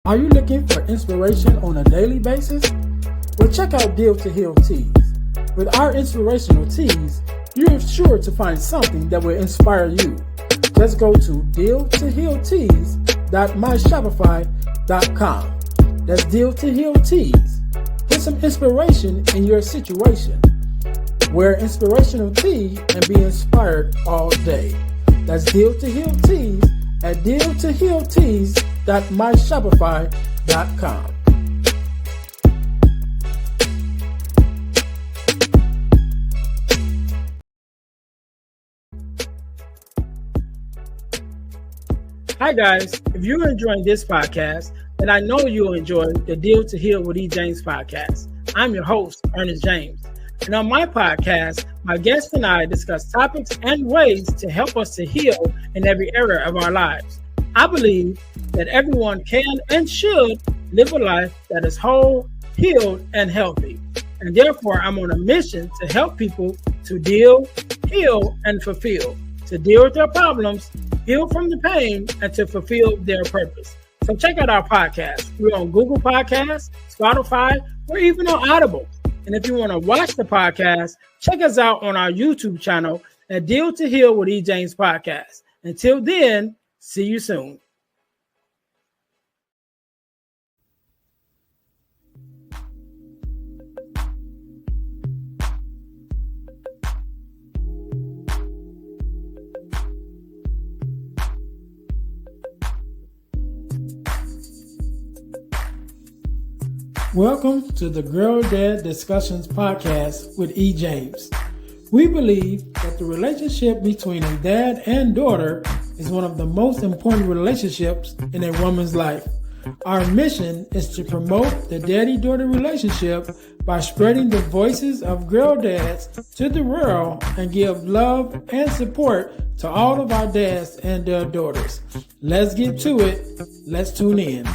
Are you looking for inspiration on a daily basis? Well, check out Deal to Heal Tees. With our inspirational tees, you're sure to find something that will inspire you. Just go to dealtohealtees.myshopify.com. That's Deal to Heal Tees. Get some inspiration in your situation. Wear inspirational tee and be inspired all day. That's Deal to Heal Tees at dealtohealtees.myshopify.com. Hi guys, if you're enjoying this podcast, then I know you'll enjoy the Deal to Heal with E. James podcast. I'm your host, Earnest James. And on my podcast, my guests and I discuss topics and ways to help us to heal in every area of our lives. I believe that everyone can and should live a life that is whole, healed, and healthy. And therefore, I'm on a mission to help people to deal, heal, and fulfill, to deal with their problems, heal from the pain, and to fulfill their purpose. So check out our podcast. We're on Google Podcasts, Spotify, or even on Audible. And if you want to watch the podcast, check us out on our YouTube channel at Deal to Heal with E. James Podcast. Until then, see you soon. Welcome to the Girl Dad Discussions podcast with E. James. We believe that the relationship between a dad and daughter is one of the most important relationships in a woman's life. Our mission is to promote the daddy-daughter relationship by spreading the voices of girl dads to the world and give love and support to all of our dads and their daughters. Let's get to it. Let's tune in.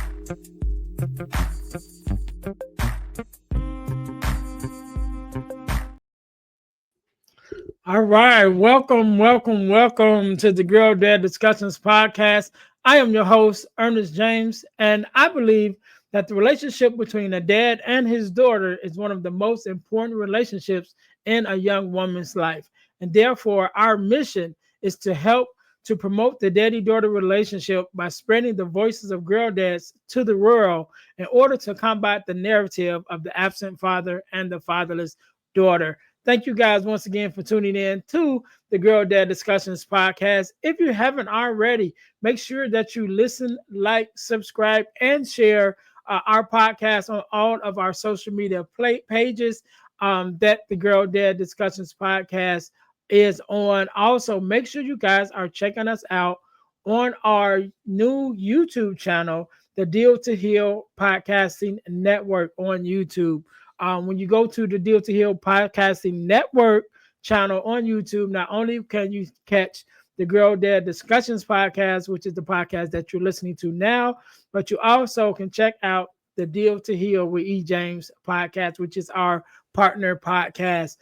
All right, welcome to the Girl Dad Discussions podcast. I am your host, Earnest James, and I believe that the relationship between a dad and his daughter is one of the most important relationships in a young woman's life. And therefore, our mission is to help to promote the daddy-daughter relationship by spreading the voices of girl dads to the world in order to combat the narrative of the absent father and the fatherless daughter. Thank you guys once again for tuning in to the Girl Dad Discussions podcast. If you haven't already, make sure that you listen, like, subscribe, and share our podcast on all of our social media pages that the Girl Dad Discussions podcast is on. Also, make sure you guys are checking us out on our new YouTube channel, the Deal to Heal Podcasting Network on YouTube. When you go to the Deal to Heal Podcasting Network channel on YouTube, not only can you catch the Girl Dad Discussions podcast, which is the podcast that you're listening to now, but you also can check out the Deal to Heal with E. James podcast, which is our partner podcast.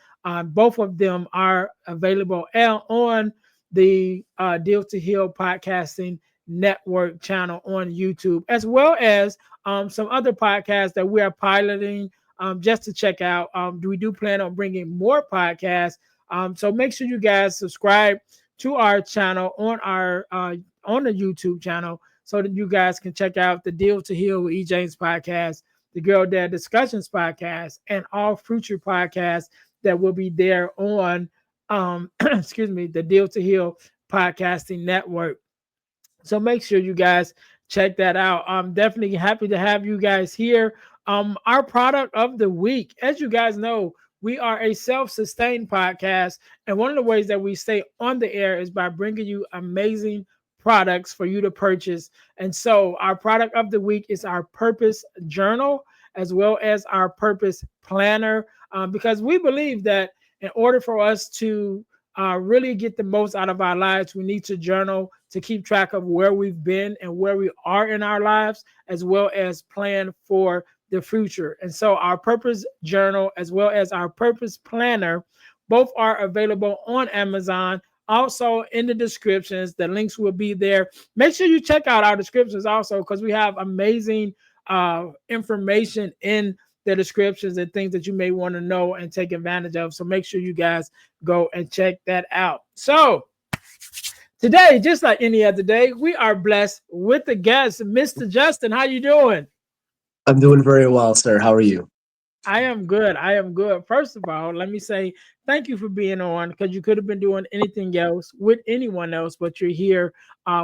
Both of them are available on the Deal to Heal Podcasting Network channel on YouTube, as well as some other podcasts that we are piloting just to check out. We do plan on bringing more podcasts. So make sure you guys subscribe to our channel on the YouTube channel so that you guys can check out the Deal to Heal with E. James podcast, the Girl Dad Discussions podcast, and all future podcasts that will be there on the Deal to Heal Podcasting Network. So make sure you guys check that out. I'm definitely happy to have you guys here. Our product of the week, as you guys know, we are a self-sustained podcast, and one of the ways that we stay on the air is by bringing you amazing products for you to purchase. And so our product of the week is our Purpose Journal, as well as our Purpose Planner, because we believe that in order for us to really get the most out of our lives, we need to journal to keep track of where we've been and where we are in our lives, as well as plan for the future. And so our Purpose Journal, as well as our Purpose Planner, both are available on Amazon. Also in the descriptions, the links will be there. Make sure you check out our descriptions also, because we have amazing information in the descriptions and things that you may want to know and take advantage of. So make sure you guys go and check that out. So today, just like any other day, we are blessed with the guest, Mr. Justin. How you doing? I'm doing very well, sir. How are you? I am good. I am good. First of all, let me say thank you for being on, because you could have been doing anything else with anyone else, but you're here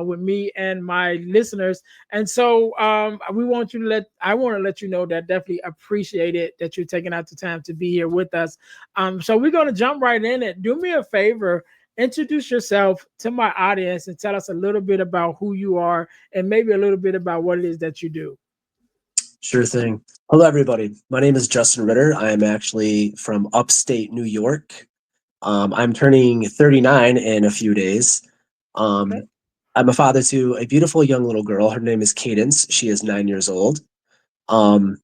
with me and my listeners. And so we want you to I want to let you know that definitely appreciate it that you're taking out the time to be here with us. So we're going to jump right in it. Do me a favor. Introduce yourself to my audience and tell us a little bit about who you are and maybe a little bit about what it is that you do. Sure thing. Hello, everybody. My name is Justin Ritter. I am actually from upstate New York. I'm turning 39 in a few days. Okay. I'm a father to a beautiful young little girl. Her name is Cadence. She is 9 years old. Um,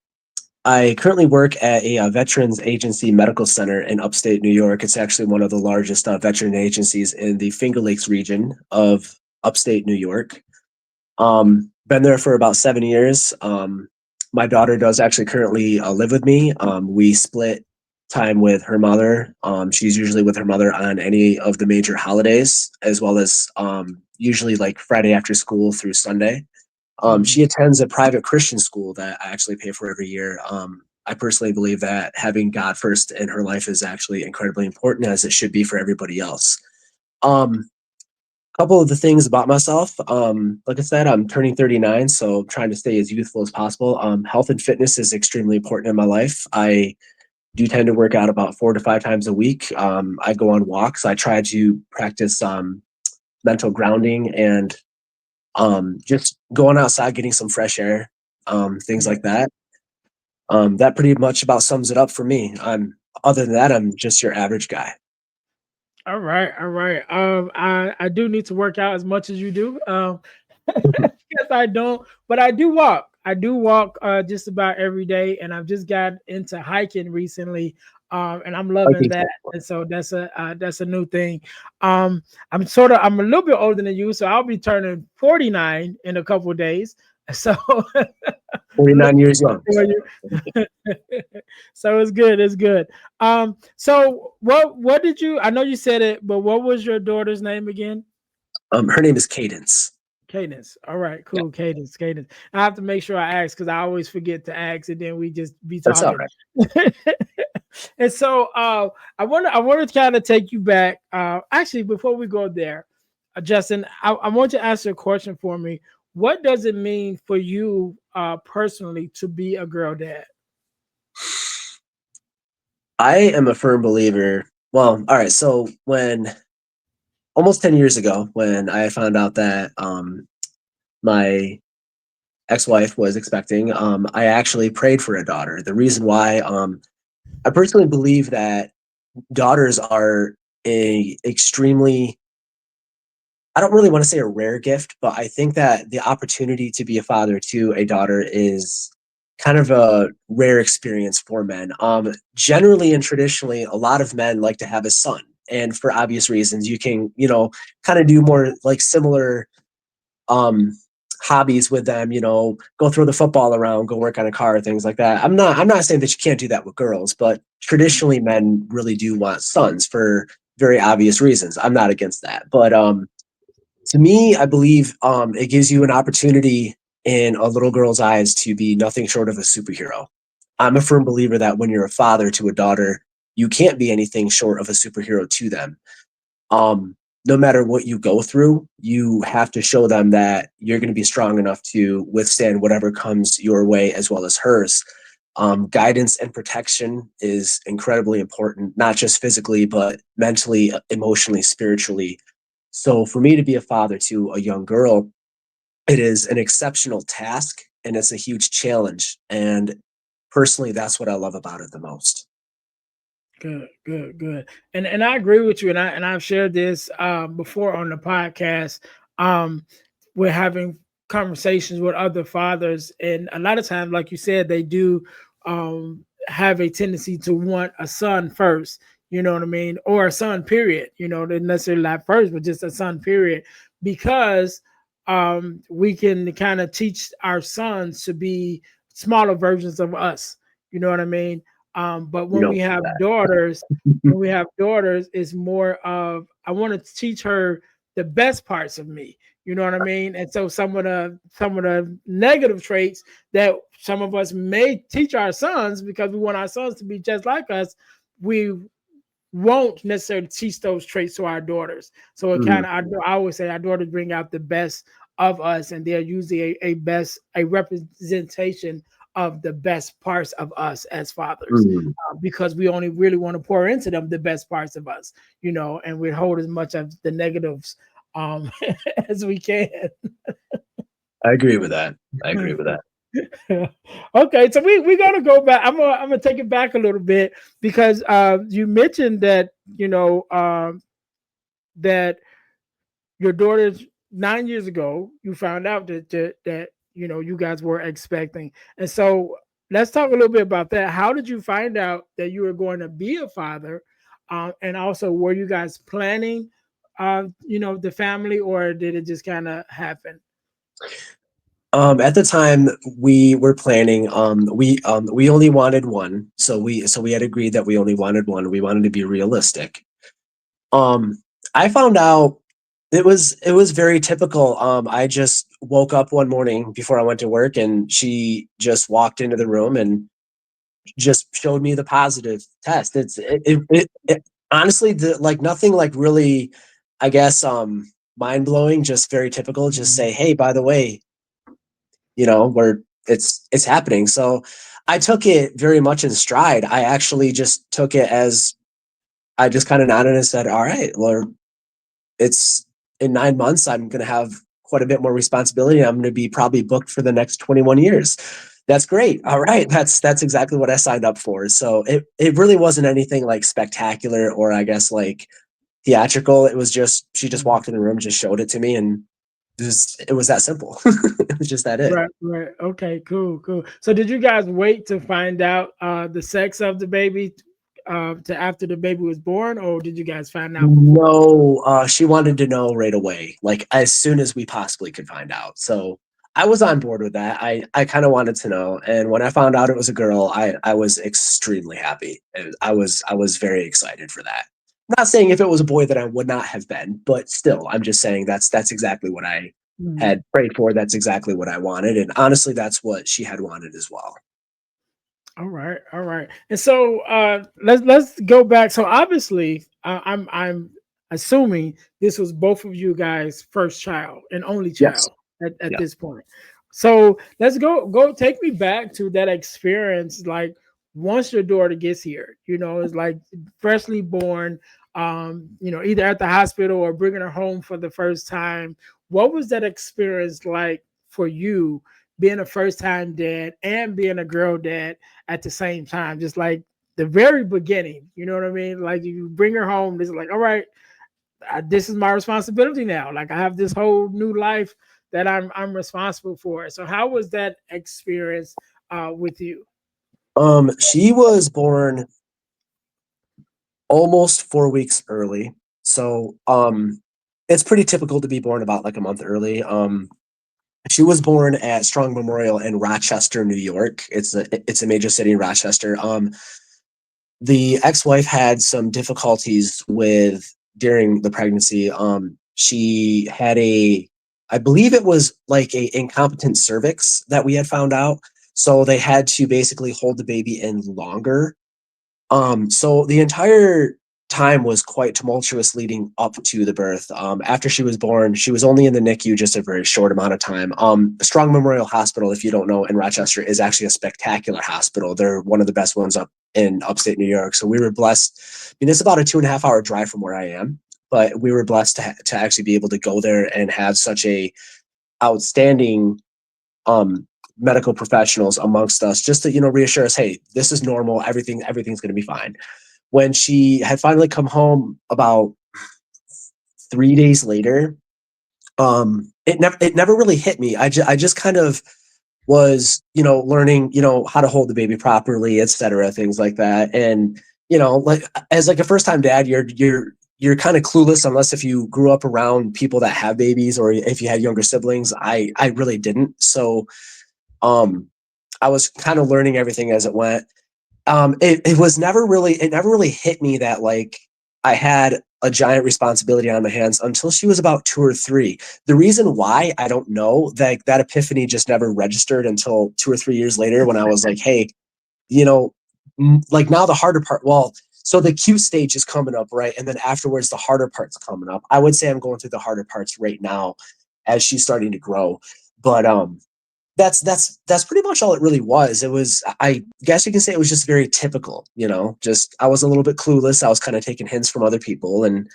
I currently work at a Veterans Agency Medical Center in upstate New York. It's actually one of the largest veteran agencies in the Finger Lakes region of upstate New York. Been there for about 7 years. My daughter does actually currently live with me. We split time with her mother. She's usually with her mother on any of the major holidays, as well as usually like Friday after school through Sunday. Mhm. She attends a private Christian school that I actually pay for every year. I personally believe that having God first in her life is actually incredibly important, as it should be for everybody else. Um, Couple of the things about myself. Like I said, I'm turning 39, so trying to stay as youthful as possible. Health and fitness is extremely important in my life. I do tend to work out about 4 to 5 times a week. I go on walks. I try to practice mental grounding and just going outside, getting some fresh air, things Yeah. like that. That pretty much about sums it up for me. Other than that, I'm just your average guy. All right, all right. I do need to work out as much as you do. Yes, I don't, but I do walk. I do walk just about every day, and I've just got into hiking recently, and I'm I loving think that. so. And so that's a new thing. I'm a little bit older than you, so I'll be turning 49 in a couple of days. So look 49 years young. for you. So it's good. It's good. So what did you? I know you said it, but what was your daughter's name again? Her name is Cadence. Cadence. All right, Yeah, cool. Cadence. Cadence. I have to make sure I ask because I always forget to ask, and then we just be that's all talking. right. And so I want to kind of take you back. Actually, before we go there, Justin, I want you to answer a question for me. What does it mean for you personally to be a girl dad? I am a firm believer. Well, all right. So when almost 10 years ago, when I found out that my ex-wife was expecting, I actually prayed for a daughter. The reason why, I personally believe that daughters are a extremely, I don't really want to say a rare gift, but I think that the opportunity to be a father to a daughter is kind of a rare experience for men. Generally and traditionally, a lot of men like to have a son. And for obvious reasons, you can, kind of do more like similar um hobbies with them, go throw the football around, go work on a car, things like that. I'm not saying that you can't do that with girls, but traditionally men really do want sons for very obvious reasons. I'm not against that. But to me, I believe it gives you an opportunity in a little girl's eyes to be nothing short of a superhero. I'm a firm believer that when you're a father to a daughter, you can't be anything short of a superhero to them. No matter what you go through, you have to show them that you're going to be strong enough to withstand whatever comes your way as well as hers. Guidance and protection is incredibly important, not just physically, but mentally, emotionally, spiritually. So for me to be a father to a young girl, it is an exceptional task and it's a huge challenge. And personally, that's what I love about it the most. Good, good, good. And I agree with you. And I've shared this before on the podcast. Um, we're having conversations with other fathers, and a lot of times, like you said, they do have a tendency to want a son first. you know what I mean, or a son, period. You know, not necessarily not first, but just a son, period, because we can kind of teach our sons to be smaller versions of us. You know what I mean? But You when don't we do have daughters, it's more of I want to teach her the best parts of me. You know what I mean? And so some of the negative traits that some of us may teach our sons because we want our sons to be just like us, we won't necessarily teach those traits to our daughters. So it mm, kind of, I always say our daughters bring out the best of us, and they're usually a representation of the best parts of us as fathers, mm. because we only really want to pour into them the best parts of us, and we hold as much of the negatives um, as we can. I agree with that. I agree with that. Okay, so we're gonna go back. I'm gonna take it back a little bit because you mentioned that that your daughter's 9 years ago you found out that you guys were expecting, and so let's talk a little bit about that. How did you find out that you were going to be a father, and also were you guys planning, the family, or did it just kind of happen? At the time we were planning, we only wanted one. So we had agreed that we only wanted one. We wanted to be realistic. Um, I found out it was very typical. I just woke up one morning before I went to work, and she just walked into the room and just showed me the positive test. Honestly, the like nothing like really, I guess, mind blowing. Just very typical. Just say, hey, by the way, where it's happening. So I took it very much in stride. I actually just took it as I just kind of nodded and said, all right, well, it's in 9 months, I'm going to have quite a bit more responsibility. I'm going to be probably booked for the next 21 years. That's great. All right. That's exactly what I signed up for. So it really wasn't anything like spectacular or I guess like theatrical. It was just, she just walked in the room, just showed it to me, and it was that simple. It was just that it. Right, right. Okay, cool, cool. So did you guys wait to find out the sex of the baby to after the baby was born, or did you guys find out before? No, she wanted to know right away, like as soon as we possibly could find out. So I was on board with that. I kind of wanted to know, and when I found out it was a girl, I was extremely happy. I was very excited for that. I'm not saying if it was a boy that I would not have been, but still, I'm just saying that's exactly what I Mhm. had prayed for. That's exactly what I wanted, and honestly, that's what she had wanted as well. All right, all right. And so let's go back. So obviously, I'm assuming this was both of you guys' first child and only Yes. child at Yeah. this point. So let's go take me back to that experience. Like once your daughter gets here, it's like freshly born, either at the hospital or bringing her home for the first time. What was that experience like for you, being a first time dad and being a girl dad at the same time? Just like the very beginning, you know what I mean? Like you bring her home, this is like, all right, this is my responsibility now. Like I have this whole new life that I'm responsible for. So how was that experience with you? She was born almost 4 weeks early. So it's pretty typical to be born about like a month early. She was born at Strong Memorial in Rochester, New York. It's a major city in Rochester. The ex-wife had some difficulties with during the pregnancy. She had I believe it was like a incompetent cervix that we had found out. So they had to basically hold the baby in longer. So the entire time was quite tumultuous leading up to the birth. After she was born, she was only in the NICU just a very short amount of time. Strong Memorial Hospital, if you don't know, in Rochester, is actually a spectacular hospital. They're one of the best ones up in upstate New York. So we were blessed. I mean, it's about a 2.5 hour drive from where I am, but we were blessed to actually be able to go there and have such a outstanding medical professionals amongst us just to reassure us, hey, this is normal, everything's going to be fine. When she had finally come home about 3 days later, it never really hit me. I just kind of was learning how to hold the baby properly, etc., things like that. And like as like a first time dad, you're kind of clueless unless if you grew up around people that have babies or if you had younger siblings. I really didn't. So um I was kind of learning everything as it went. It was never really, it never really hit me that like I had a giant responsibility on my hands until she was about 2 or 3. The reason why I don't know, that epiphany just never registered until 2 or 3 years later when I was like, hey, you know, like now the harder part. Well, so the cute stage is coming up, right? And then afterwards, the harder part's coming up. I would say I'm going through the harder parts right now as she's starting to grow. But that's pretty much all it really was. It was, I guess you can say it was just very typical, just I was a little bit clueless. I was kind of taking hints from other people and,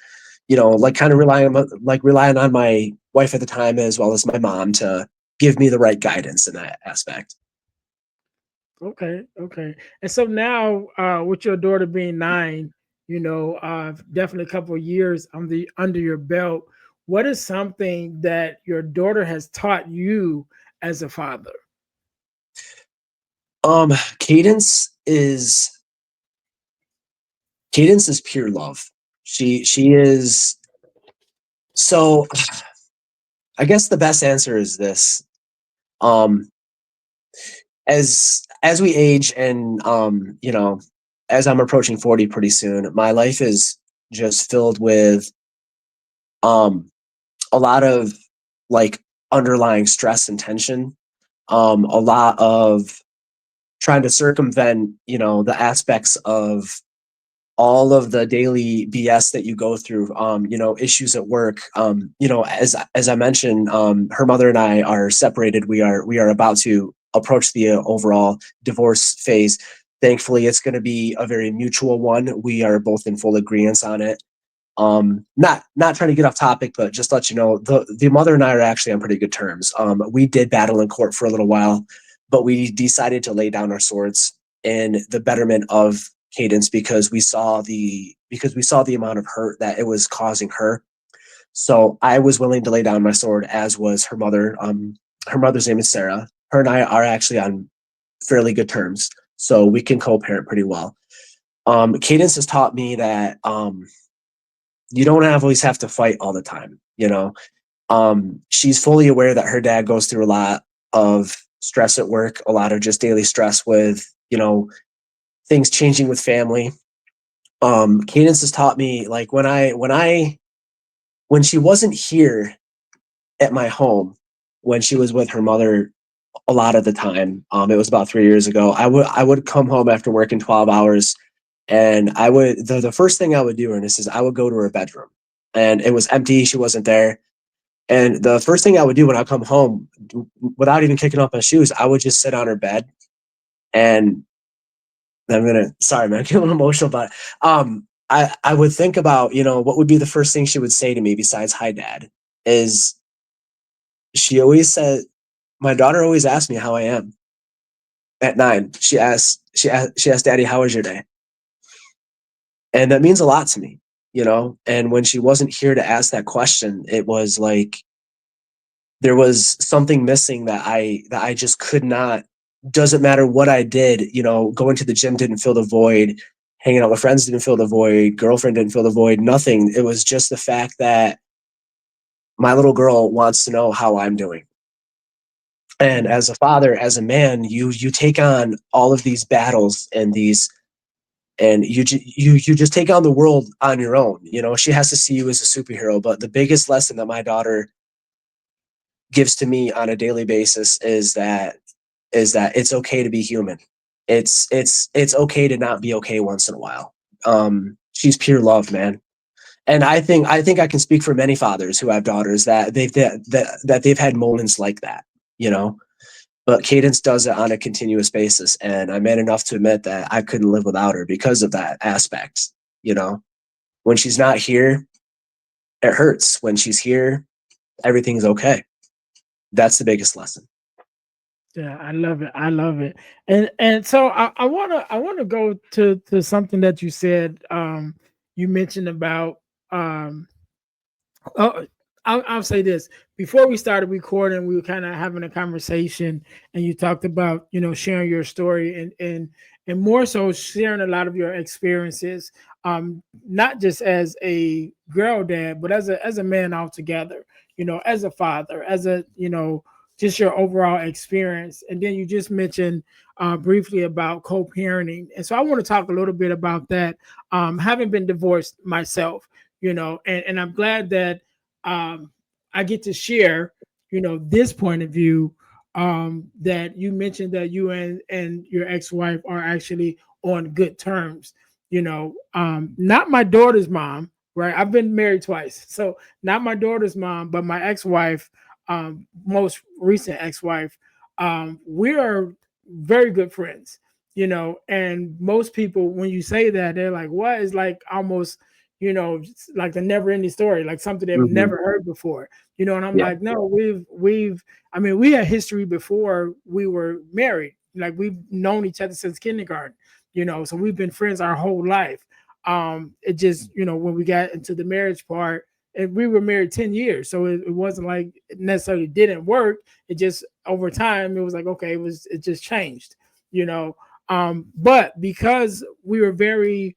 like kind of relying on my wife at the time as well as my mom to give me the right guidance in that aspect. Okay, okay. And so now, with your daughter being 9, definitely a couple of years under your belt. What is something that your daughter has taught you as a father? Um, Cadence is Cadence is pure love. She is so I guess the best answer is this. Um, as we age and as I'm approaching 40 pretty soon, my life is just filled with um a lot of like underlying stress and tension. A lot of trying to circumvent, the aspects of all of the daily BS that you go through, issues at work. As I mentioned, her mother and I are separated. We are about to approach the overall divorce phase. Thankfully, it's going to be a very mutual one. We are both in full agreement on it. Not trying to get off topic, but just let you know the mother and I are actually on pretty good terms. We did battle in court for a little while, but we decided to lay down our swords in the betterment of Cadence because we saw the amount of hurt that it was causing her. So I was willing to lay down my sword, as was her mother. Her mother's name is Sarah. Her and I are actually on fairly good terms, so we can co-parent pretty well. Cadence has taught me that you don't always have to fight all the time. She's fully aware that her dad goes through a lot of stress at work, a lot of just daily stress with things changing with family. Cadence has taught me like when she wasn't here at my home, when she was with her mother a lot of the time. It was about 3 years ago. I would come home after working 12 hours, and the first thing I would do, Ernest, is I would go to her bedroom, and it was empty. She wasn't there. And the first thing I would do when I come home, without even kicking off my shoes, I would just sit on her bed, and sorry, man, I get a little emotional, but I would think about, what would be the first thing she would say to me besides "Hi, Dad." Is she always said, my daughter always asked me how I am at 9. She asked Daddy, "How was your day?" And that means a lot to me, And when she wasn't here to ask that question, it was like there was something missing that I just could not. Doesn't matter what I did, going to the gym didn't fill the void, hanging out with friends didn't fill the void, girlfriend didn't fill the void, nothing. It was just the fact that my little girl wants to know how I'm doing. And Mm. as a father, as a man, you take on all of these battles and you just take on the world on your own. She has to see you as a superhero. But the biggest lesson that my daughter gives to me on a daily basis is that it's okay to be human. It's okay to not be okay once in a while. She's pure love, man. And I think I can speak for many fathers who have daughters that they've had moments like that, you know. But Cadence does it on a continuous basis, and I'm man enough to admit that I couldn't live without her because of that aspect. You know, when she's not here, it hurts. When she's here, everything's okay. That's the biggest lesson. Yeah, I love it. I love it. And so I wanna go to something that you said. You mentioned about um, I'll say this. Before we started recording, we were kind of having a conversation, and you talked about, sharing your story, and more so sharing a lot of your experiences, not just as a girl dad, but as a man altogether. As a father, as a just your overall experience. And then you just mentioned briefly about co-parenting, and so I want to talk a little bit about that. Having been divorced myself, and I'm glad that um, I get to share, this point of view. That you mentioned that you and your ex-wife are actually on good terms. Not my daughter's mom, right? I've been married twice, so not my daughter's mom, but my ex-wife, most recent ex-wife. We are very good friends. And most people, when you say that, they're like, "What?" Is like almost, it's like a never ending story, like something they've Hmm. never heard before. And I'm Yeah. like, no, I mean, we had history before we were married. Like we've known each other since kindergarten, so we've been friends our whole life. It just, when we got into the marriage part, and we were married 10 years. So it wasn't like it necessarily didn't work. It just over time, it was like, okay, it just changed, you know. But because we were very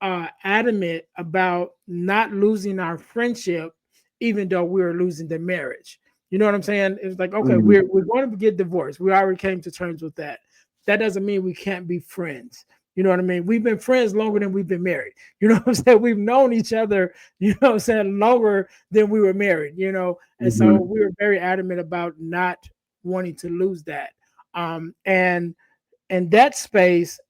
adamant about not losing our friendship, even though we were losing the marriage. You know what I'm saying? It's like, okay, Hmm. we're going to get divorced. We already came to terms with that. That doesn't mean we can't be friends. You know what I mean? We've been friends longer than we've been married. You know what I'm saying? We've known each other, what I'm saying, longer than we were married. And so Hmm. we were very adamant about not wanting to lose that. And in that space,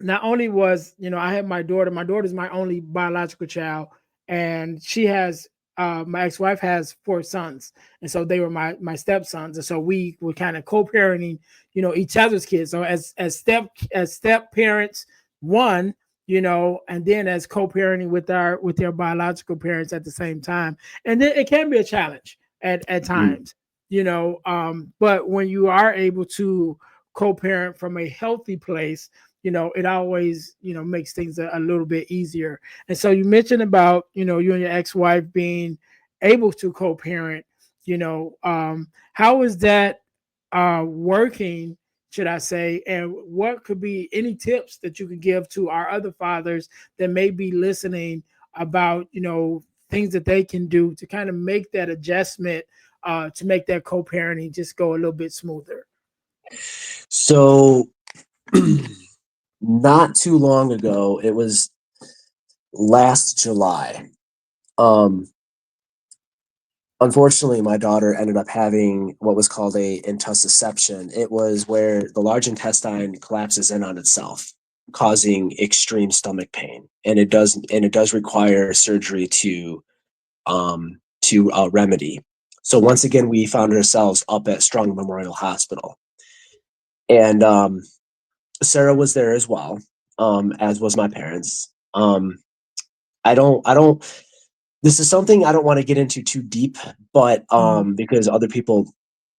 not only was, I had my daughter's my only biological child, and she has my ex-wife has four sons, and so they were my stepsons, and so we were kind of co-parenting, each other's kids. So as step parents, one, and then as co-parenting with their biological parents at the same time. And then it can be a challenge at Hmm. times, but when you are able to co-parent from a healthy place, it always, makes things a little bit easier. And so you mentioned about, you and your ex-wife being able to co-parent, how is that working, should I say, and what could be any tips that you could give to our other fathers that may be listening about, things that they can do to kind of make that adjustment, to make that co-parenting just go a little bit smoother. So not too long ago, it was last July. Um, Unfortunately, my daughter ended up having what was called a intussusception. It was where the large intestine collapses in on itself, causing extreme stomach pain, and it does require surgery to remedy. So once again, we found ourselves up at Strong Memorial Hospital, and Sarah was there as well, as was my parents. I don't. This is something I don't want to get into too deep, but Mhm. because other people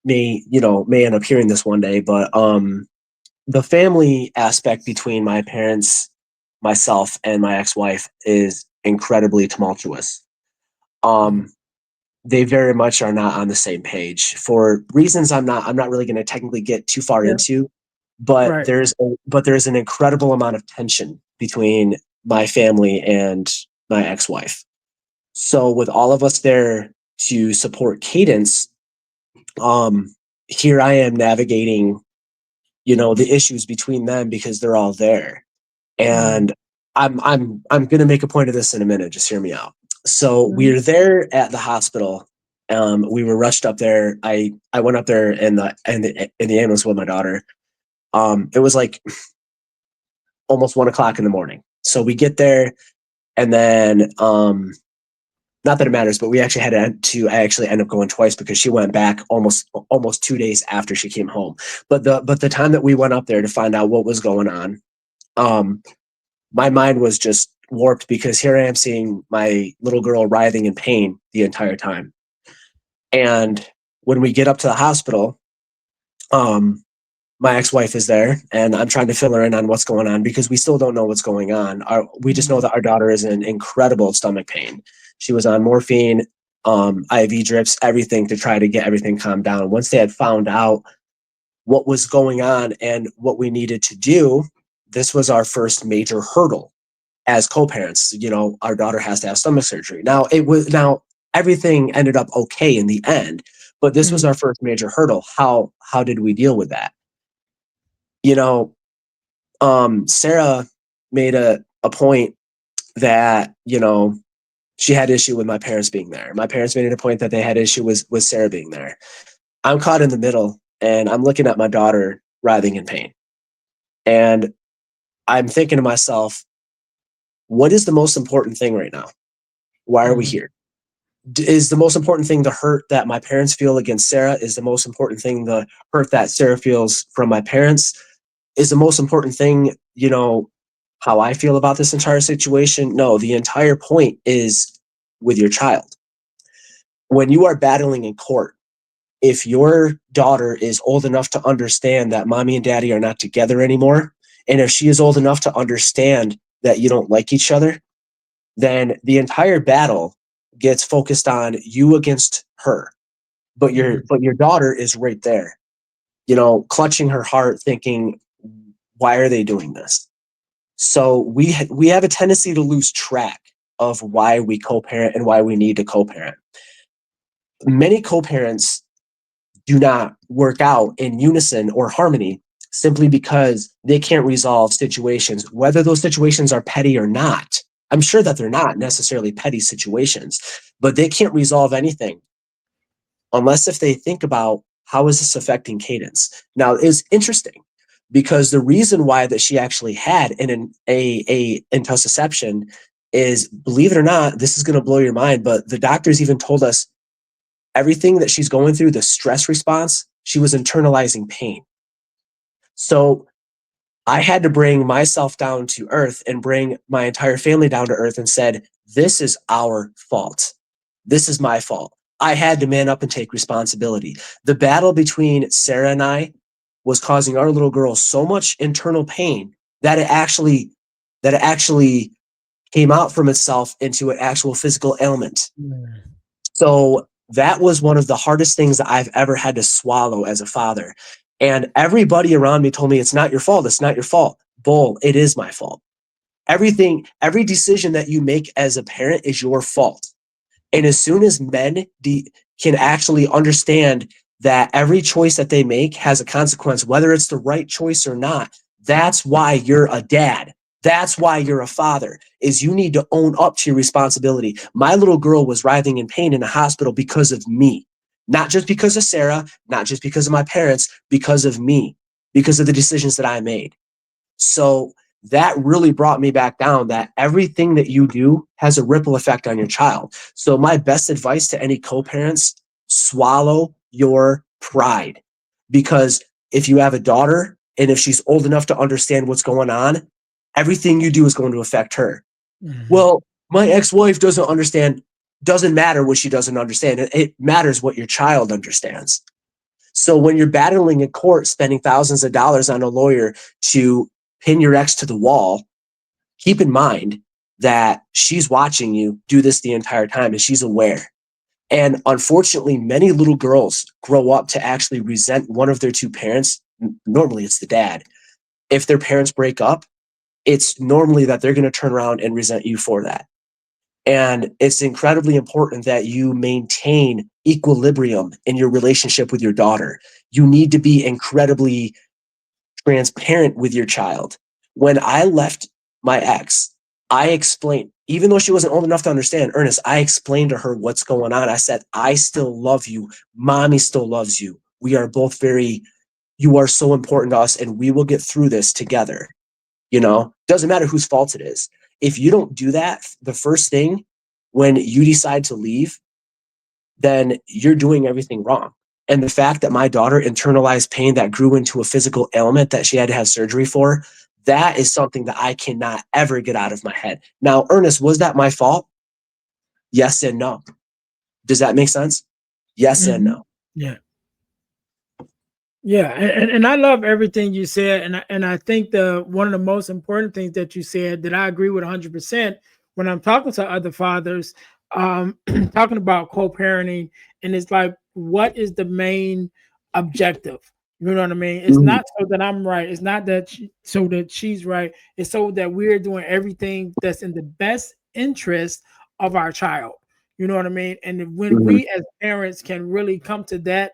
may end up hearing this one day, but the family aspect between my parents, myself, and my ex-wife is incredibly tumultuous. Mhm. Um, they very much are not on the same page for reasons I'm not really going to technically get too far Yeah. into, but Right. there's an incredible amount of tension between my family and my ex-wife. So with all of us there to support Cadence, um, here I am navigating, the issues between them because they're all there. Mhm. And I'm gonna make a point of this in a minute. Just hear me out. So Mhm. we're there at the hospital. We were rushed up there. I went up there in the ambulance with my daughter. It was like almost 1 o'clock in the morning. So we get there, and then not that it matters, but we actually had to I actually end up going twice because she went back almost 2 days after she came home. But the time that we went up there to find out what was going on, um, my mind was just warped because here I am seeing my little girl writhing in pain the entire time. And when we get up to the hospital, um, my ex-wife is there, and I'm trying to fill her in on what's going on because we still don't know what's going on. We just know Mhm. that our daughter is in incredible stomach pain. She was on morphine. IV drips, everything to try to get everything calmed down. Once they had found out what was going on and what we needed to do, this was our first major hurdle as co-parents. Our daughter has to have stomach surgery. Now everything ended up okay in the end, but this was our Mhm. first major hurdle. How did we deal with that? You know, Sarah made a point that, she had issue with my parents being there. My parents made it a point that they had issue with Sarah being there. I'm caught in the middle and I'm looking at my daughter writhing in pain. And I'm thinking to myself, what is the most important thing right now? Why are we Mhm. here? Is the most important thing the hurt that my parents feel against Sarah? Is the most important thing the hurt that Sarah feels from my parents? Is the most important thing, how I feel about this entire situation? No, the entire point is with your child. When you are battling in court, if your daughter is old enough to understand that mommy and daddy are not together anymore, and if she is old enough to understand that you don't like each other, then the entire battle gets focused on you against her. But your Mhm. but your daughter is right there, clutching her heart, thinking, why are they doing this? So we have a tendency to lose track of why we co-parent and why we need to co-parent. Many co-parents do not work out in unison or harmony simply because they can't resolve situations, whether those situations are petty or not. I'm sure that they're not necessarily petty situations, but they can't resolve anything unless if they think about how is this affecting cadence. Now, it's interesting because the reason why that she actually had a intussusception is, believe it or not, this is going to blow your mind, but the doctors even told us everything that she's going through, the stress response, she was internalizing pain. So I had to bring myself down to earth and bring my entire family down to earth and said, this is our fault. This is my fault. I had to man up and take responsibility. The battle between Sarah and I was causing our little girl so much internal pain that it actually came out from itself into an actual physical ailment. Mhm. So that was one of the hardest things that I've ever had to swallow as a father. And everybody around me told me, it's not your fault. It's not your fault. Bull, it is my fault. Every decision that you make as a parent is your fault. And as soon as can actually understand that every choice that they make has a consequence, whether it's the right choice or not, that's why you're a dad. That's why you're a father, is you need to own up to your responsibility. My little girl was writhing in pain in a hospital because of me, not just because of Sarah, not just because of my parents, because of me, because of the decisions that I made. So that really brought me back down that everything that you do has a ripple effect on your child. So my best advice to any co-parents, swallow your pride. Because if you have a daughter and if she's old enough to understand what's going on, everything you do is going to affect her. Mhm. Well, my ex-wife doesn't understand. Doesn't matter what she doesn't understand. It matters what your child understands. So when you're battling in court, spending thousands of dollars on a lawyer to pin your ex to the wall, keep in mind that she's watching you do this the entire time and she's aware. And unfortunately, many little girls grow up to actually resent one of their two parents. Normally, it's the dad. If their parents break up, it's normally that they're going to turn around and resent you for that. And it's incredibly important that you maintain equilibrium in your relationship with your daughter. You need to be incredibly transparent with your child. When I left my ex, I explained, even though she wasn't old enough to understand, Ernest, I explained to her what's going on. I said, I still love you. Mommy still loves you. We are both you are so important to us and we will get through this together. Doesn't matter whose fault it is. If you don't do that, the first thing when you decide to leave, then you're doing everything wrong. And the fact that my daughter internalized pain that grew into a physical ailment that she had to have surgery for, that is something that I cannot ever get out of my head. Now, Ernest, was that my fault? Yes and no. Does that make sense? Yes and Mhm. no. Yeah. Yeah, and I love everything you said, and I think the one of the most important things that you said that I agree with 100% when I'm talking to other fathers, talking about co-parenting, and it's like, what is the main objective? You know what I mean? It's Mhm. not so that I'm right. It's not that so that she's right. It's so that we're doing everything that's in the best interest of our child. You know what I mean? And when Mhm. we as parents can really come to that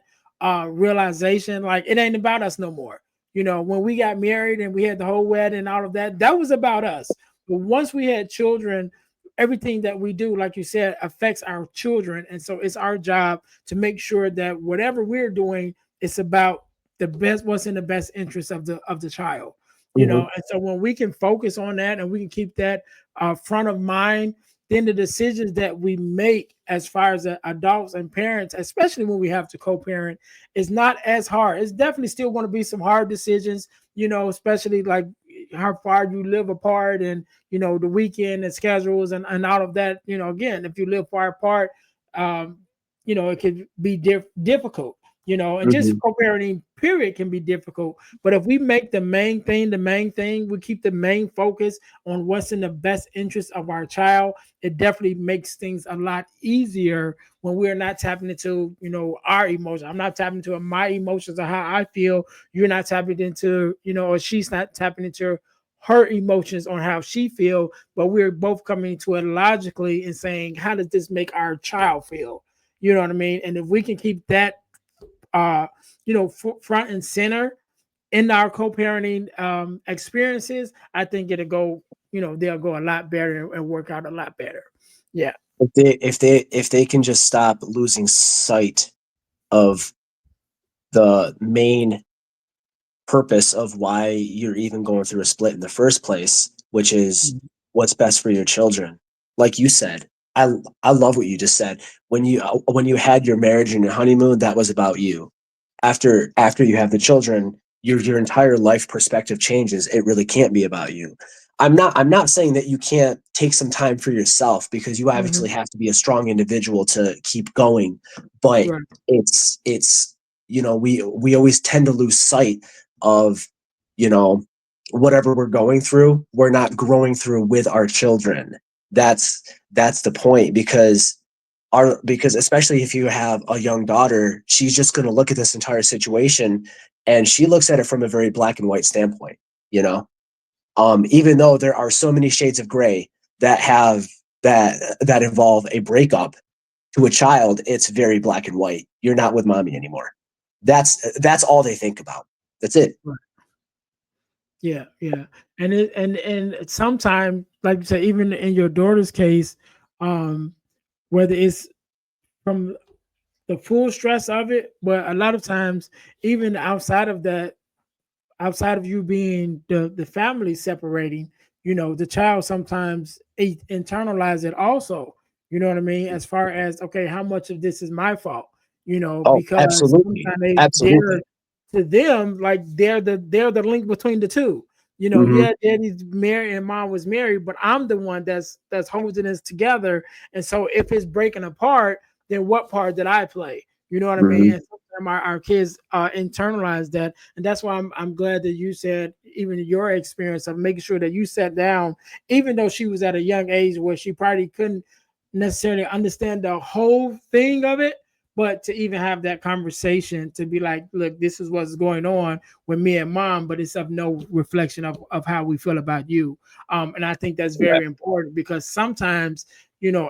realization, like it ain't about us no more. You know, when we got married and we had the whole wedding and all of that, that was about us. But once we had children, everything that we do, like you said, affects our children. And so it's our job to make sure that whatever we're doing, it's about the best, what's in the best interest of the child. You Mhm. know, and so when we can focus on that and we can keep that front of mind, then the decisions that we make as far as adults and parents, especially when we have to co-parent, is not as hard. It's definitely still going to be some hard decisions, you know, especially like how far you live apart and the weekend and schedules and all of that. Again, if you live far apart, um, it could be difficult. And just Mhm. co-parenting period can be difficult. But if we make the main thing, we keep the main focus on what's in the best interest of our child, it definitely makes things a lot easier when we're not tapping into, our emotions. I'm not tapping into my emotions or how I feel. You're not tapping into, or she's not tapping into her emotions on how she feel, but we're both coming to it logically and saying, how does this make our child feel? You know what I mean? And if we can keep that, uh, front and center in our co-parenting experiences, I think it'll go, they'll go a lot better and work out a lot better. Yeah. If they can just stop losing sight of the main purpose of why you're even going through a split in the first place, which is Mhm. what's best for your children. Like you said, I love what you just said. When you had your marriage and your honeymoon, that was about you. After you have the children, your entire life perspective changes. It really can't be about you. I'm not saying that you can't take some time for yourself because you obviously Mhm. have to be a strong individual to keep going, but Right. it's we always tend to lose sight of you know whatever we're going through, we're not growing through with our children. That's the point, because especially if you have a young daughter, she's just going to look at this entire situation, and she looks at it from a very black and white standpoint, you know even though there are so many shades of gray that have that involve a breakup. To a child, it's very black and white. You're not with mommy anymore. That's all they think about. That's it. Right. Yeah, yeah. And sometimes, like you said, even in your daughter's case, um, whether it's from the full stress of it, but a lot of times, even outside of you being the family separating, the child sometimes internalize it also. You know what I mean? As far as, okay, how much of this is my fault? Oh, Because absolutely, sometimes they're absolutely. to them like they're the link between the two. Hmm. Yeah, daddy's married and mom was married, but I'm the one that's holding this together. And so if it's breaking apart, then what part did I play? You know what I mean? Hmm. And sometimes our kids internalize that. And that's why I'm glad that you said, even your experience of making sure that you sat down, even though she was at a young age where she probably couldn't necessarily understand the whole thing of it, but to even have that conversation to be like, look, this is what's going on with me and mom, but it's of no reflection of how we feel about you. And I think that's Yeah. very important because sometimes,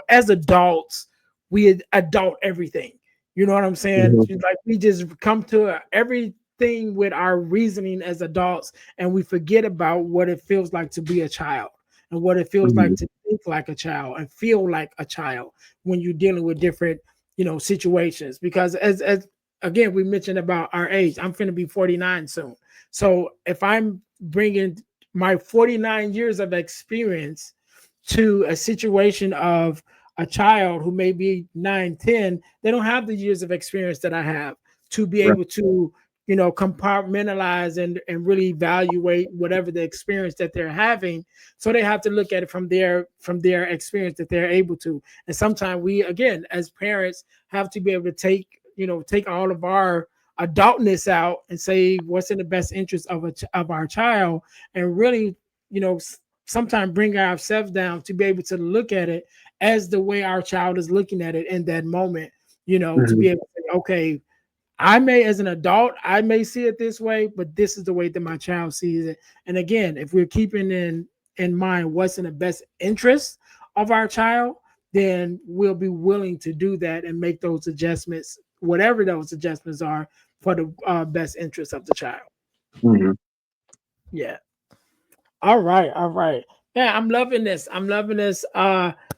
as adults, we adult everything. You know what I'm saying? Hmm. Like we just come to everything with our reasoning as adults, and we forget about what it feels like to be a child and what it feels Hmm. like to think like a child and feel like a child when you're dealing with different, situations. Because as again we mentioned about our age, I'm finna be 49 soon. So if I'm bringing my 49 years of experience to a situation of a child who may be 9, 10, they don't have the years of experience that I have to be Right. able to, compartmentalize and really evaluate whatever the experience that they're having. So they have to look at it from their experience that they're able to. And sometimes we, again, as parents, have to be able to take all of our adultness out and say what's in the best interest of our child, and really, sometimes bring ourselves down to be able to look at it as the way our child is looking at it in that moment, to Hmm. be able to say, okay, I may, as an adult, I may see it this way, but this is the way that my child sees it. And again, if we're keeping in mind what's in the best interest of our child, then we'll be willing to do that and make those adjustments, whatever those adjustments are, for the best interest of the child. Hmm. Yeah. All right, all right. Yeah, I'm loving this. I'm loving this.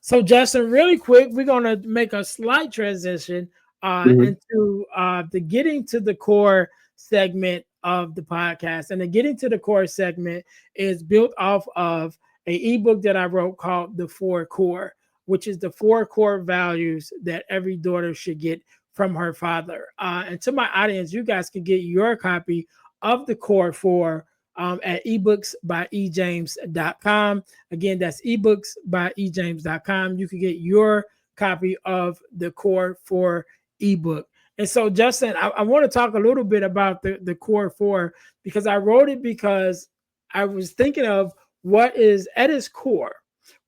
So Justin, really quick, we're gonna make a slight transition Hmm. into the getting to the core segment of the podcast. And the getting to the core segment is built off of a ebook that I wrote called The Four Core, which is the four core values that every daughter should get from her father. And to my audience, you guys can get your copy of the core four at ebooksbyejames.com. Again, that's ebooksbyejames.com. You can get your copy of the Core 4 ebook. And so, Justin, I want to talk a little bit about the Core 4 because I wrote it because I was thinking of what is at its core.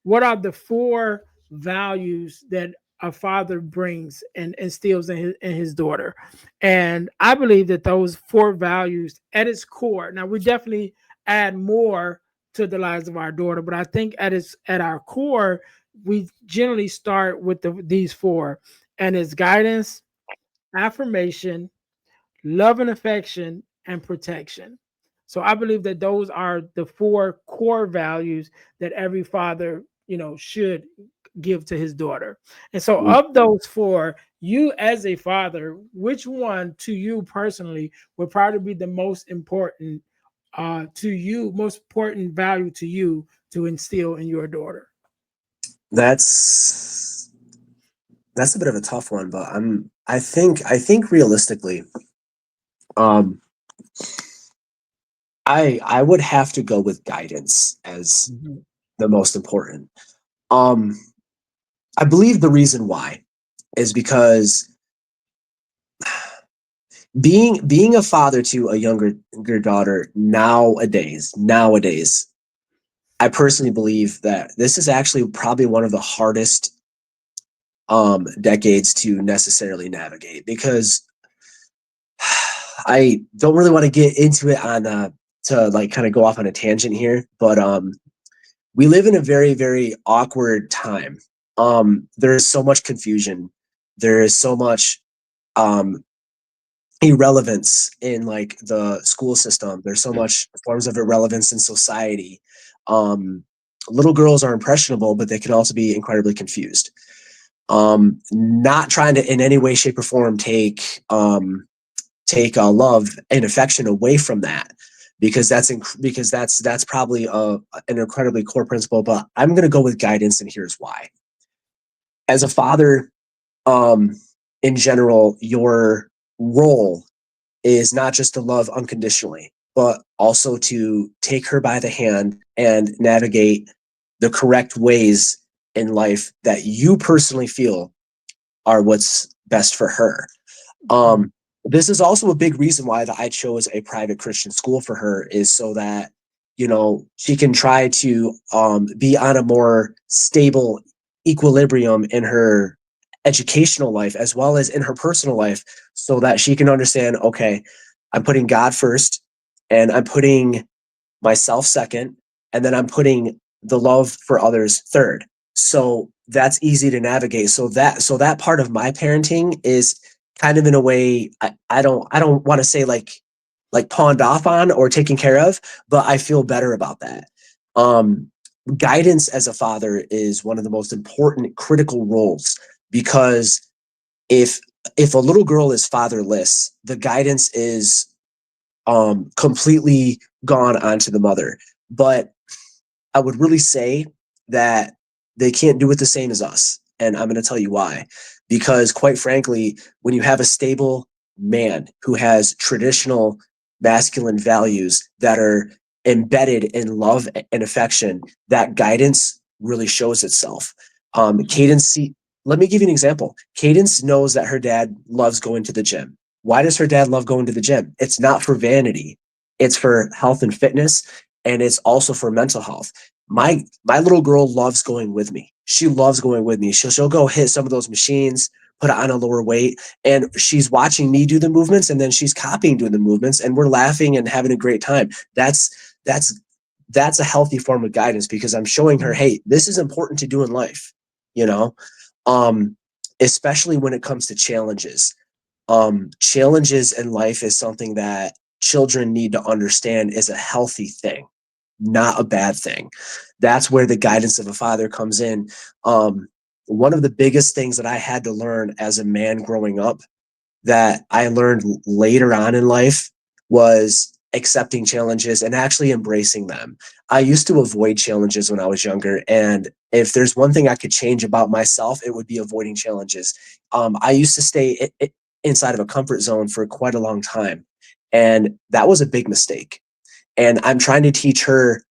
What are the four values that a father brings and instills in his daughter? And I believe that those four values at its core, now we definitely add more to the lives of our daughter, but I think at our core, we generally start with these four, and it's guidance, affirmation, love and affection, and protection. So I believe that those are the four core values that every father, should give to his daughter. And so of those four, you as a father, which one to you personally would probably be the most important to you, most important value to you to instill in your daughter? That's that's a bit of a tough one, but I think realistically, um, I would have to go with guidance as Mhm. the most important. Um, I believe the reason why is because being a father to a younger daughter nowadays, I personally believe that this is actually probably one of the hardest decades to necessarily navigate because I don't really want to get into it on to like kind of go off on a tangent here, but we live in a very, very awkward time. There is so much confusion. There is so much um, irrelevance in like the school system. There's so much forms of irrelevance in society. Um, Little girls are impressionable, but they can also be incredibly confused. Not trying to in any way, shape, or form take love and affection away from that because that's probably an incredibly core principle. But I'm going to go with guidance, and here's why. As a father, um, in general, your role is not just to love unconditionally, but also to take her by the hand and navigate the correct ways in life that you personally feel are what's best for her. Mhm. Um, this is also a big reason why that I chose a private Christian school for her is so that she can try to be on a more stable equilibrium in her educational life as well as in her personal life, so that she can understand, okay, I'm putting God first, and I'm putting myself second, and then I'm putting the love for others third. So that's easy to navigate. So that part of my parenting is kind of in a way I don't want to say like pawned off on or taken care of, but I feel better about that. Um, Guidance as a father is one of the most important critical roles because if if a little girl is fatherless, the guidance is completely gone onto the mother. But I would really say that they can't do it the same as us. And I'm going to tell you why. Because, quite frankly, when you have a stable man who has traditional masculine values that are embedded in love and affection, that guidance really shows itself. Cadence, let me give you an example. Cadence knows that her dad loves going to the gym. Why does her dad love going to the gym? It's not for vanity, it's for health and fitness, and it's also for mental health. my little girl loves going with me. She loves going with me. She'll go hit some of those machines, put it on a lower weight, and she's watching me do the movements, and then she's copying doing the movements, and we're laughing and having a great time. That's that's a healthy form of guidance because I'm showing her, hey, this is important to do in life, you know, um, especially when it comes to challenges. Challenges in life is something that children need to understand is a healthy thing, not a bad thing. That's where the guidance of a father comes in. Um, One of the biggest things that I had to learn as a man growing up that I learned later on in life was accepting challenges and actually embracing them. I used to avoid challenges when I was younger. And if there's one thing I could change about myself, it would be avoiding challenges. I used to stay inside of a comfort zone for quite a long time. And that was a big mistake. And I'm trying to teach her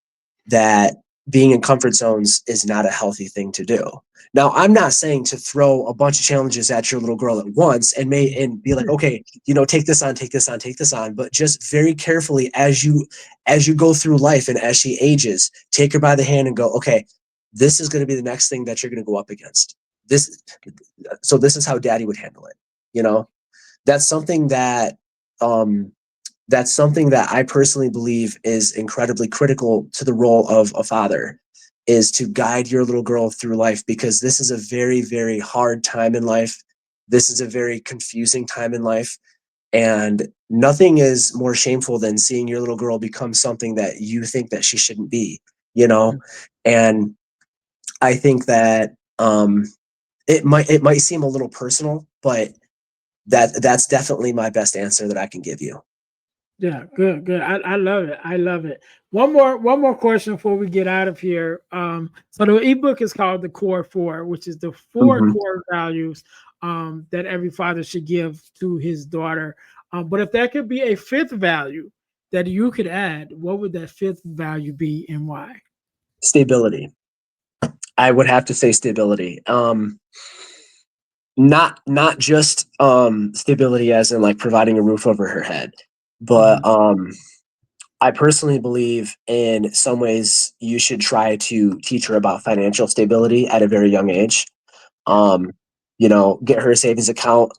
that being in comfort zones is not a healthy thing to do. Now, I'm not saying to throw a bunch of challenges at your little girl at once and be like, okay, take this on, take this on, take this on, but just very carefully as you go through life and as she ages, take her by the hand and go, okay, this is going to be the next thing that you're going to go up against. This is how daddy would handle it. You know, that's something that um that's something that I personally believe is incredibly critical to the role of a father is to guide your little girl through life because this is a very, very hard time in life. This is a very confusing time in life. And nothing is more shameful than seeing your little girl become something that you think that she shouldn't be, you know? And I think that it might seem a little personal, but that's definitely my best answer that I can give you. Yeah, good, good. I love it. I love it. One more question before we get out of here. So the ebook is called The Core Four, which is the four Mhm. core values that every father should give to his daughter. But if there could be a fifth value that you could add, what would that fifth value be and why? Stability. I would have to say stability. Not just stability as in like providing a roof over her head, but Mhm. I personally believe in some ways you should try to teach her about financial stability at a very young age. Um, get her a savings account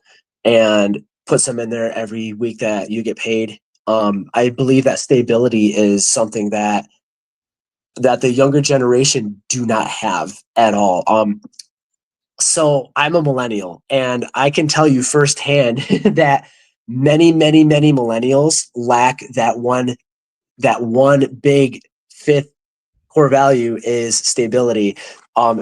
and put some in there every week that you get paid. I believe that stability is something that the younger generation do not have at all. So I'm a millennial, and I can tell you firsthand that many, many, many millennials lack that one big fifth core value is stability.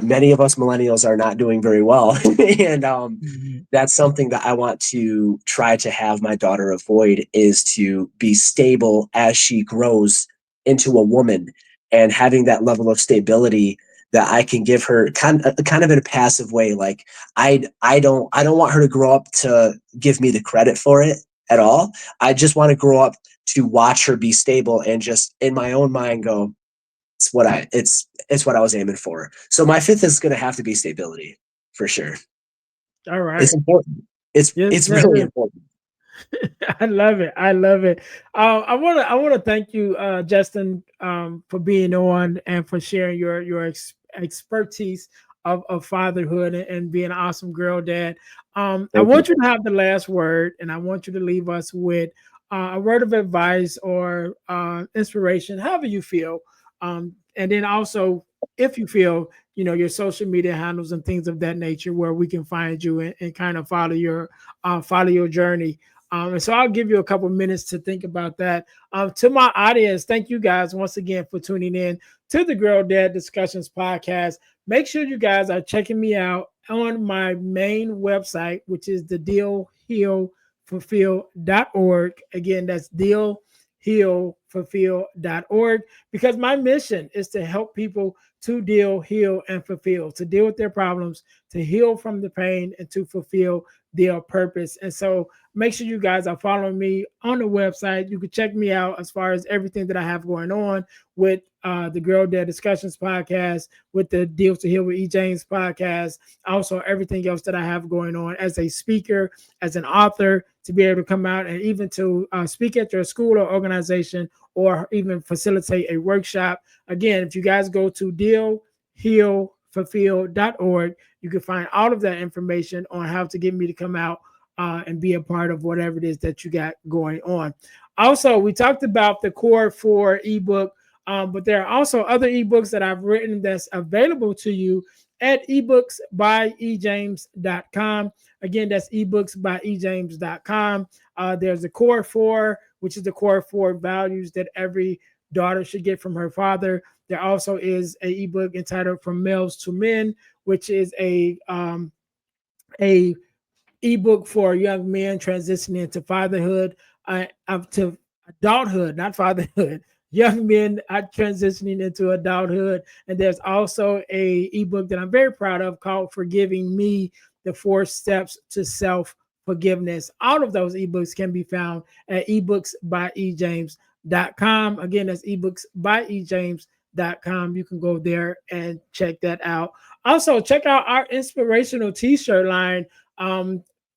Many of us millennials are not doing very well, and Mhm. that's something that I want to try to have my daughter avoid is to be stable as she grows into a woman and having that level of stability that I can give her kind of in a passive way. Like I don't want her to grow up to give me the credit for it at all. I just want to grow up to watch her be stable and just in my own mind go, it's what I was aiming for. So my fifth is gonna have to be stability for sure. All It's right. important. It's Yes, it's that really is. important. I love it. I love it. I want to thank you, Justin, for being on and for sharing your expertise of fatherhood and being an awesome girl dad. I Thank you. want you to have the last word, and I want you to leave us with a word of advice or inspiration, however you feel. And then also, if you feel, your social media handles and things of that nature, where we can find you and kind of follow your journey. And so I'll give you a couple minutes to think about that. To my audience, thank you guys once again for tuning in to the Girl Dad Discussions podcast. Make sure you guys are checking me out on my main website, which is the dealhealfulfill.org. Again, that's dealhealfulfill.org, because my mission is to help people to deal, heal, and fulfill, to deal with their problems, to heal from the pain, and to fulfill their purpose. And so make sure you guys are following me on the website. You can check me out as far as everything that I have going on with the Girl Dad Discussions podcast, with the Deal to Heal with E. James podcast, also everything else that I have going on as a speaker, as an author, to be able to come out and even to speak at your school or organization, or even facilitate a workshop. Again, if you guys go to dealhealfulfill.org, you can find all of that information on how to get me to come out and be a part of whatever it is that you got going on. Also, we talked about the Core 4 ebook, but there are also other ebooks that I've written that's available to you at ebooksbyejames.com. Again, that's ebooksbyejames.com. There's the Core 4, which is the Core 4 values that every daughter should get from her father. There also is a ebook entitled From Males to Men, which is a ebook for young men transitioning to fatherhood, to adulthood, not fatherhood. Young men are transitioning into adulthood. And there's also a ebook that I'm very proud of called Forgiving Me, the 4 Steps to Self Forgiveness. All of those ebooks can be found at ebooksbyejames.com. Again, that's ebooksbyejames.com. You can go there and check that out. Also, check out our inspirational t-shirt line,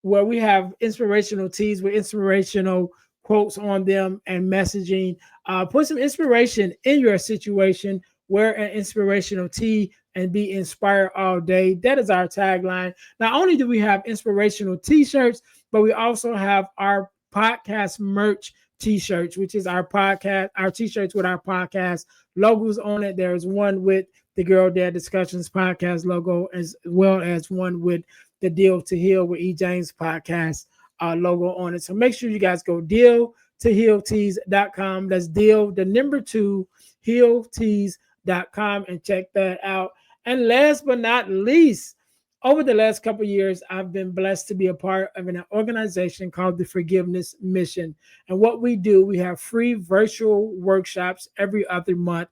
where we have inspirational tees with inspirational quotes on them and messaging. Put some inspiration in your situation. Wear an inspirational tee and be inspired all day. That is our tagline. Not only do we have inspirational t-shirts, but we also have our podcast merch t-shirts, which is our podcast, our t-shirts with our podcast logos on it. There's one with the Girl Dad Discussions podcast logo, as well as one with the Deal to Heal with E. James podcast logo on it. So make sure you guys go deal to healtees.com. That's deal, the number 2, healtees.com, and check that out. And last but not least, over the last couple of years, I've been blessed to be a part of an organization called the Forgiveness Mission. And what we do, we have free virtual workshops every other month,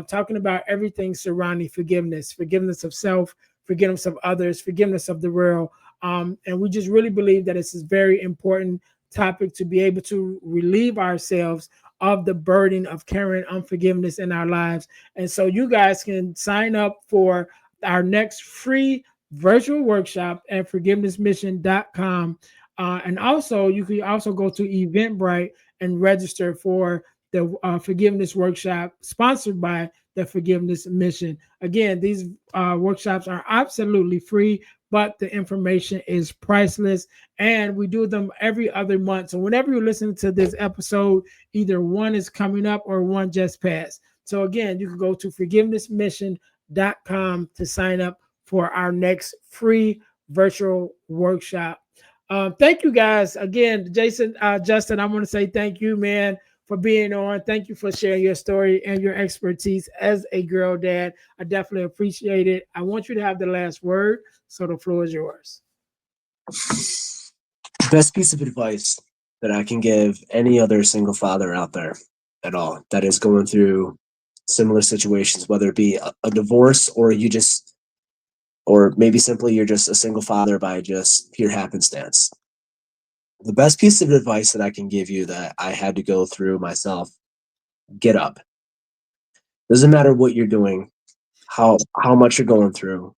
talking about everything surrounding forgiveness, forgiveness of self, forgiveness of others, forgiveness of the world. And we just really believe that it's a very important topic to be able to relieve ourselves of the burden of carrying unforgiveness in our lives. And so you guys can sign up for our next free virtual workshop at forgivenessmission.com. And also, you can also go to Eventbrite and register for the forgiveness workshop sponsored by the Forgiveness Mission. Again, these workshops are absolutely free, but the information is priceless, and we do them every other month. So whenever you listen to this episode, either one is coming up or one just passed. So again, you can go to forgivenessmission.com to sign up for our next free virtual workshop. Thank you guys again, Justin. I want to say thank you, man, for being on. Thank you for sharing your story and your expertise as a girl dad. I definitely appreciate it. I want you to have the last word, so the floor is yours. Best piece of advice that I can give any other single father out there at all that is going through similar situations, whether it be a divorce or or maybe simply you're just a single father by just pure happenstance. The best piece of advice that I can give you that I had to go through myself: get up. Doesn't matter what you're doing, how much you're going through.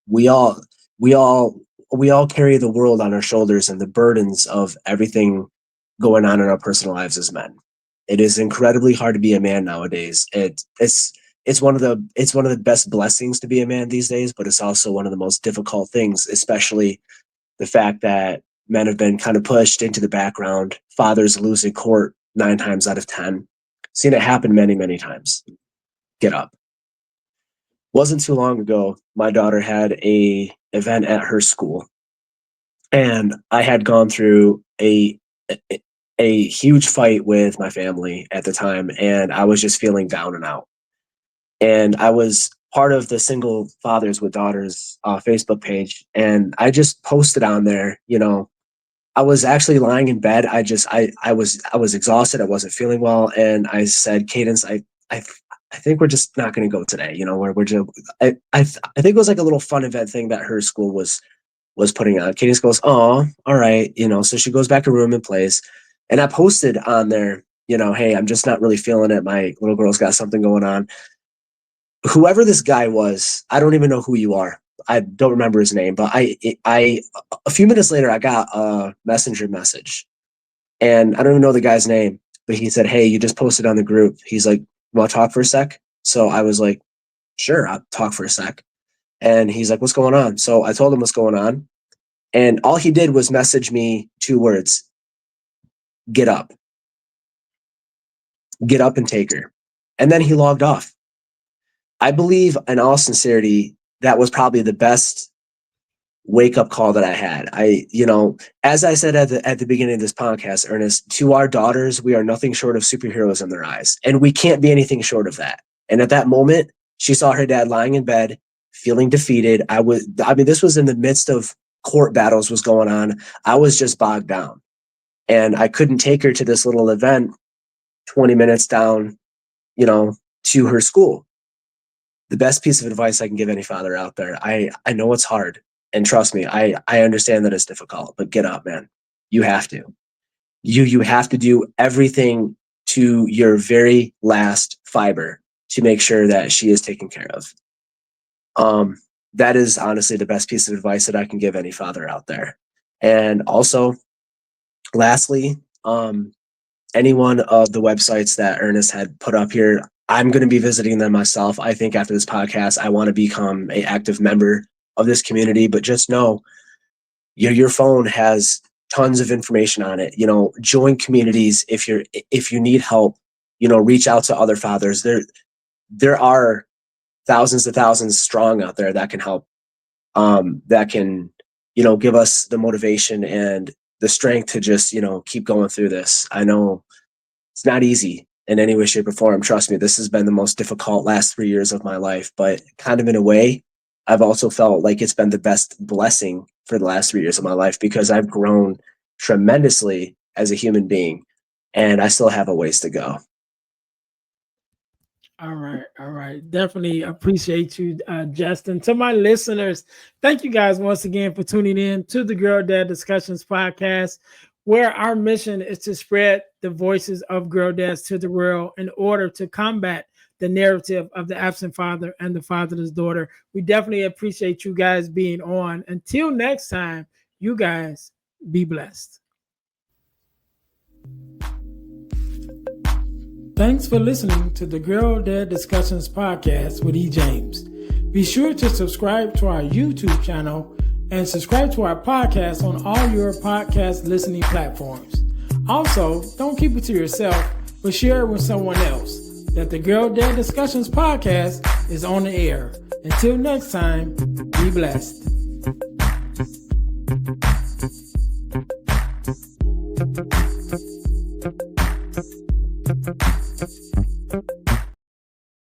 We all we all we all carry the world on our shoulders and the burdens of everything going on in our personal lives as men. It is incredibly hard to be a man nowadays. It's one of the best blessings to be a man these days, but it's also one of the most difficult things, especially the fact that men have been kind of pushed into the background. Fathers losing court 9 times out of 10. Seen it happen many, many times. Get up. Wasn't too long ago, my daughter had a event at her school, and I had gone through a huge fight with my family at the time, and I was just feeling down and out. And I was part of the Single Fathers with Daughters Facebook page, and I just posted on there, I was actually lying in bed. I was exhausted. I wasn't feeling well, and I said, Cadence, I I think we're just not going to go today. We're just, I think it was like a little fun event thing that her school was putting on. Cadence goes, oh, all right, so she goes back to her room and plays, and I posted on there, hey, I'm just not really feeling it. My little girl's got something going on. Whoever this guy was, I don't even know who you are. I don't remember his name, but I a few minutes later, I got a messenger message And I don't even know the guy's name, but he said, "Hey, you just posted on the group." He's like, "Want to talk for a sec?" So I was like, "Sure, I'll talk for a sec." And he's like, "What's going on?" So I told him what's going on. And all he did was message me 2 words: "Get up. Get up and take her." And then he logged off. I believe, in all sincerity, that was probably the best wake up call that I had. As I said at the beginning of this podcast, Ernest, to our daughters, we are nothing short of superheroes in their eyes, and we can't be anything short of that. And at that moment, she saw her dad lying in bed, feeling defeated. This was in the midst of court battles was going on. I was just bogged down, and I couldn't take her to this little event 20 minutes down, to her school. The best piece of advice I can give any father out there. I know it's hard. And trust me, I understand that it's difficult, but get up, man. You have to. You have to do everything to your very last fiber to make sure that she is taken care of. That is honestly the best piece of advice that I can give any father out there. And also, lastly, any one of the websites that Ernest had put up here, I'm going to be visiting them myself. I think after this podcast, I want to become an active member of this community, but just know your phone has tons of information on it. Join communities if you need help. Reach out to other fathers. There are thousands of thousands strong out there that can help. That can give us the motivation and the strength to just keep going through this. I know it's not easy in any way, shape, or form. Trust me, this has been the most difficult last 3 years of my life, but kind of in a way, I've also felt like it's been the best blessing for the last 3 years of my life because I've grown tremendously as a human being, and I still have a ways to go. All right. Definitely appreciate you, Justin. To my listeners, thank you guys once again for tuning in to the Girl Dad Discussions podcast, where our mission is to spread the voices of girl dads to the world in order to combat the narrative of the absent father and the fatherless daughter. We definitely appreciate you guys being on. Until next time, you guys be blessed. Thanks for listening to the Girl Dad Discussions podcast with E. James. Be sure to subscribe to our YouTube channel and subscribe to our podcast on all your podcast listening platforms. Also, don't keep it to yourself, but share it with someone else. That the Girl Dad Discussions podcast is on the air. Until next time, be blessed.